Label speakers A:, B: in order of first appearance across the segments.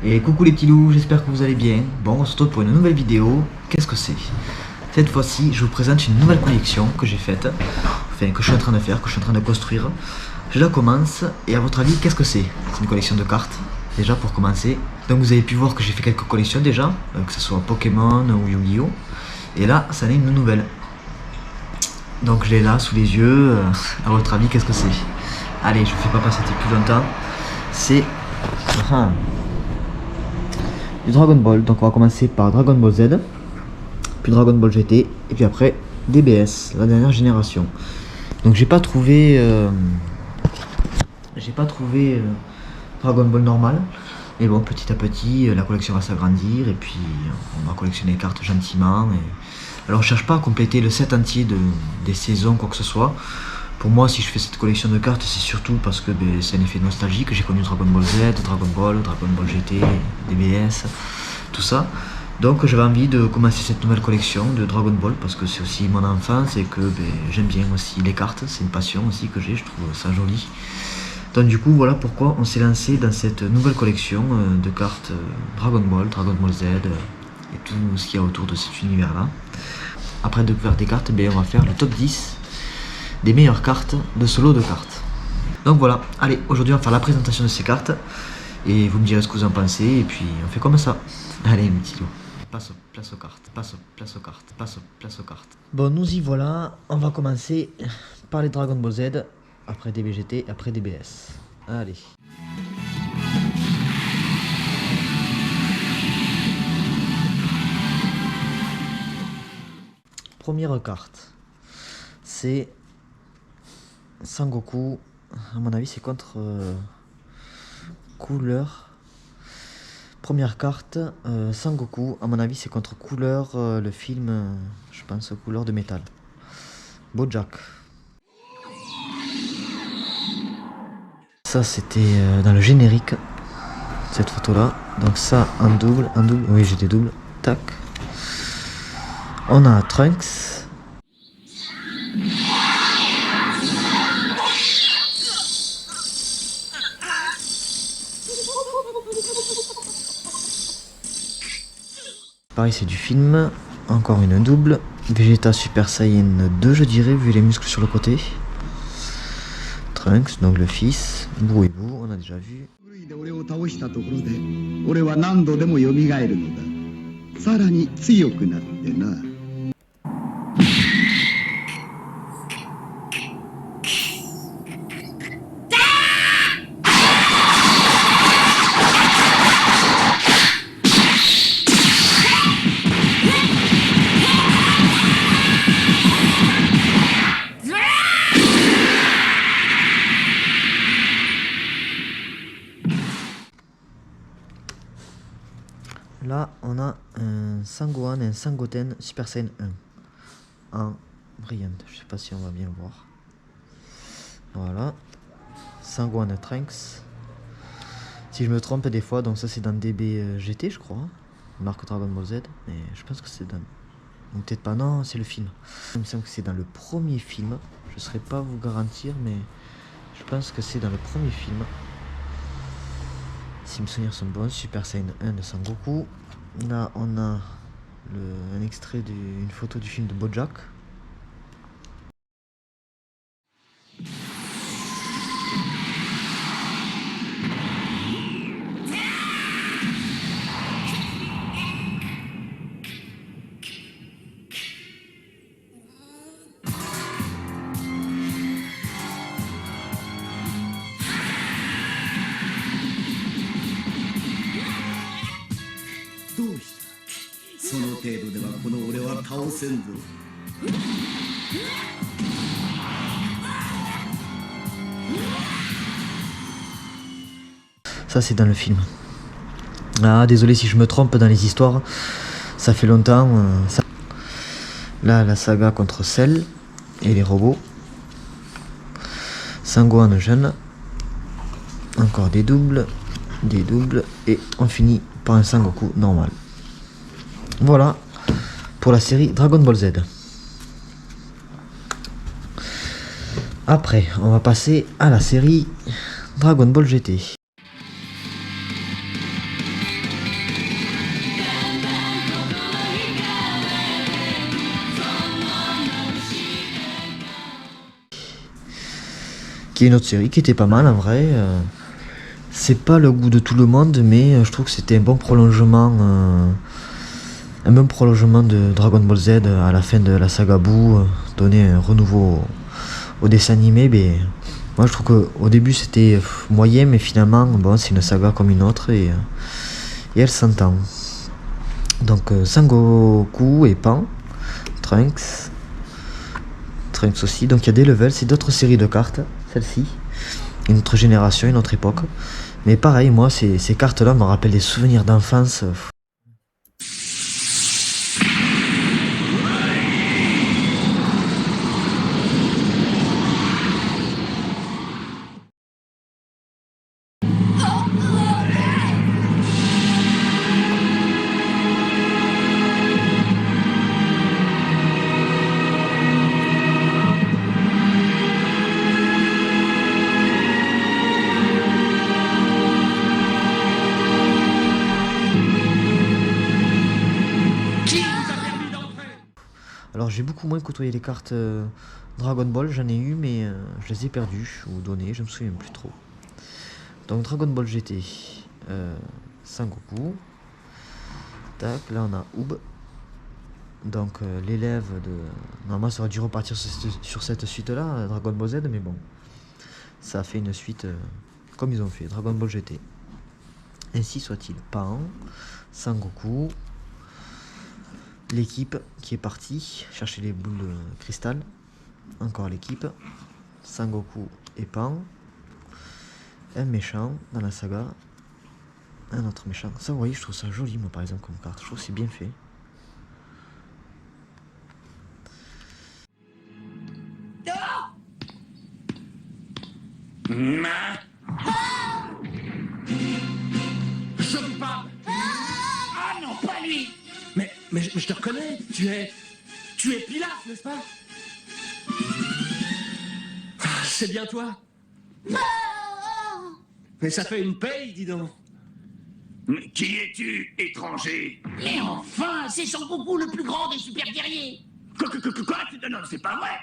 A: Et coucou les petits loups, j'espère que vous allez bien. Bon, on se retrouve pour une nouvelle vidéo. Qu'est-ce que c'est? Cette fois-ci, je vous présente une nouvelle collection que j'ai faite, enfin que je suis en train de faire, que je suis en train de construire. Je la commence, et à votre avis, qu'est-ce que c'est? C'est une collection de cartes, déjà pour commencer. Donc vous avez pu voir que j'ai fait quelques collections déjà, que ce soit Pokémon ou Yu-Gi-Oh! Et là, ça en est une nouvelle. Donc je l'ai là, sous les yeux. À votre avis, qu'est-ce que c'est? Allez, je ne fais pas patienter plus longtemps. C'est... du Dragon Ball. Donc on va commencer par Dragon Ball Z, puis Dragon Ball GT, et puis après DBS, la dernière génération. Donc j'ai pas trouvé Dragon Ball normal, mais bon, petit à petit la collection va s'agrandir, et puis on va collectionner les cartes gentiment. Alors je cherche pas à compléter le set entier des saisons, quoi que ce soit. Pour moi, si je fais cette collection de cartes, c'est surtout parce que c'est un effet nostalgique. J'ai connu Dragon Ball Z, Dragon Ball GT, DBS, tout ça. Donc j'avais envie de commencer cette nouvelle collection de Dragon Ball parce que c'est aussi mon enfance et que j'aime bien aussi les cartes. C'est une passion aussi que j'ai, je trouve ça joli. Donc du coup, voilà pourquoi on s'est lancé dans cette nouvelle collection de cartes Dragon Ball Z et tout ce qu'il y a autour de cet univers-là. Après de faire des cartes, on va faire le top 10 des meilleures cartes de ce lot de cartes. Donc voilà, allez, aujourd'hui on va faire la présentation de ces cartes et vous me direz ce que vous en pensez et puis on fait comme ça. Allez, mes petits loups, place aux cartes, place aux cartes. Bon, nous y voilà, on va commencer par les Dragon Ball Z, après DBGT, après DBS. Allez. Première carte, c'est Sangoku. À mon avis, c'est contre couleur. Première carte, Sangoku. À mon avis, c'est contre couleur, le film, je pense, couleur de métal. Bojack. Ça, c'était dans le générique, cette photo-là. Donc ça, en double. Oui, j'ai des doubles. Tac. On a Trunks. Pareil, c'est du film. Encore une double. Vegeta Super Saiyan 2, je dirais, vu les muscles sur le côté. Trunks, donc le fils. Boo et Boo, on a déjà vu. Là, on a un Sangohan et un Sangoten Super Saiyan 1 en brillante. Je sais pas si on va bien voir. Voilà. Sangohan et Trunks. Si je me trompe des fois, donc ça c'est dans DBGT, je crois. Marque Dragon Ball Z. Mais je pense que c'est dans... ou peut-être pas, non, c'est le film. Il me semble que c'est dans le premier film. Je ne saurais pas vous garantir, mais je pense que c'est dans le premier film. Si mes souvenirs sont bons, Super Saiyan 1 de Sangoku. Là, on a un extrait d'une photo du film de Bojack. Ça c'est dans le film. Ah, désolé si je me trompe dans les histoires. Ça fait longtemps. Là, la saga contre Cell et les robots. Sangohan jeune. Encore des doubles. Et on finit par un Sangoku normal. Voilà pour la série Dragon Ball Z. Après, on va passer à la série Dragon Ball GT. qui est une autre série qui était pas mal en vrai. C'est pas le goût de tout le monde, mais je trouve que c'était un bon prolongement de Dragon Ball Z à la fin de la saga Boo, donner un renouveau au dessin animé. Mais moi je trouve qu'au début c'était moyen, mais finalement bon, c'est une saga comme une autre et elle s'entend. Donc Sangoku et Pan, Trunks aussi, donc il y a des levels, c'est d'autres séries de cartes, celle-ci, une autre génération, une autre époque. Mais pareil, moi ces cartes-là me rappellent des souvenirs d'enfance. Alors j'ai beaucoup moins côtoyé les cartes Dragon Ball, j'en ai eu mais je les ai perdues ou données, je me souviens plus trop. Donc Dragon Ball GT, Sangoku. Tac, là on a Oob. Donc l'élève de... Normalement ça aurait dû repartir sur cette suite-là, Dragon Ball Z, mais bon. Ça a fait une suite comme ils ont fait, Dragon Ball GT. Ainsi soit-il. Pan, Sangoku, l'équipe qui est partie chercher les boules de cristal. Encore l'équipe. Sangoku et Pan. Un méchant dans la saga. Un autre méchant. Ça, vous voyez, je trouve ça joli, moi, par exemple, comme carte. Je trouve que c'est bien fait.
B: Je vous parle. Ah non, pas lui. Mais je te reconnais. Tu es Pilaf, n'est-ce pas? Ah, c'est bien toi. Mais ça fait une paye, dis donc.
C: Mais qui es-tu, étranger?
D: Mais enfin, c'est Son Goku le plus grand des super guerriers.
C: Quoi? Non, c'est pas vrai.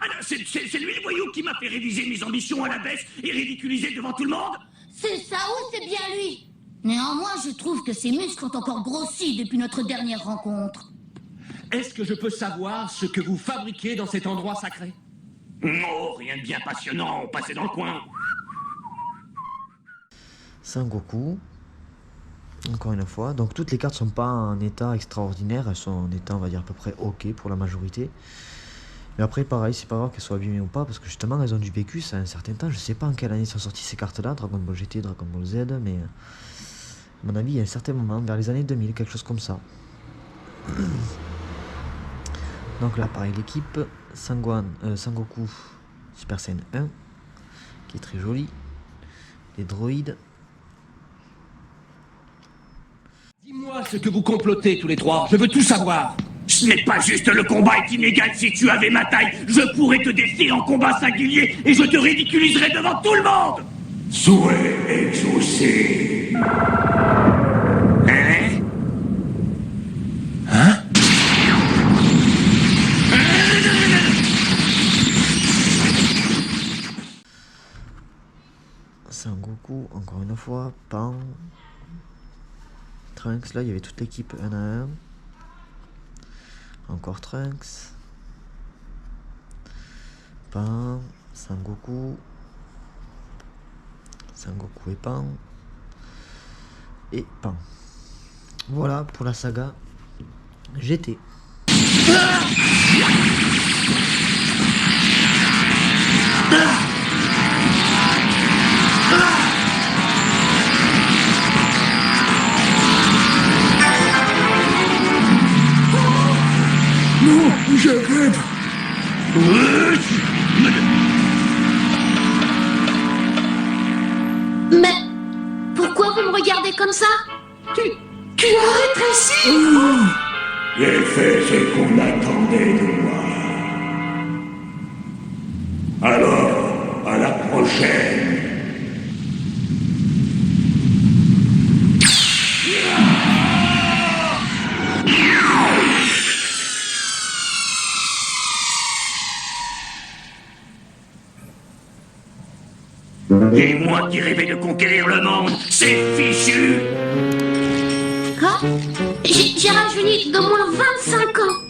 C: Ah non, c'est lui le voyou qui m'a fait réviser mes ambitions à la baisse et ridiculiser devant tout le monde?
D: C'est ça ou c'est bien lui? Néanmoins, je trouve que ses muscles ont encore grossi depuis notre dernière rencontre.
B: Est-ce que je peux savoir ce que vous fabriquez dans cet endroit sacré?
C: Oh, rien de bien passionnant, passez dans le coin.
A: Sangoku. Encore une fois. Donc toutes les cartes sont pas en état extraordinaire. Elles sont en état, on va dire, à peu près ok pour la majorité. Mais après, pareil, c'est pas grave qu'elles soient abîmées ou pas. Parce que justement, elles ont du vécu, ça a un certain temps. Je sais pas en quelle année sont sorties ces cartes-là. Dragon Ball GT, Dragon Ball Z. Mais à mon avis, il y a un certain moment, vers les années 2000, quelque chose comme ça. Donc là, pareil, l'équipe. Sangoku Super Saiyan 1. Qui est très joli. Les droïdes.
B: Dis-moi ce que vous complotez tous les trois. Je veux tout savoir.
C: Ce n'est pas juste le combat est inégal. Si tu avais ma taille, je pourrais te défier en combat singulier et je te ridiculiserais devant tout le monde. Souhait exaucé. Hein?
B: Hein?
A: Sangoku, encore une fois. Pan. Trunks, là il y avait toute l'équipe 1 à 1. Encore Trunks. Pan. Sangoku. Sangoku et Pan. Et Pan. Voilà pour la saga GT.
B: Non, je rêve.
D: Mais pourquoi vous me regardez comme ça? Tu as rétréci?
C: J'ai fait ce qu'on attendait de moi. Alors, à la prochaine. Et moi qui rêvais de conquérir le monde, c'est fichu.
E: Quoi? J'ai rajeuni d'au moins 25 ans.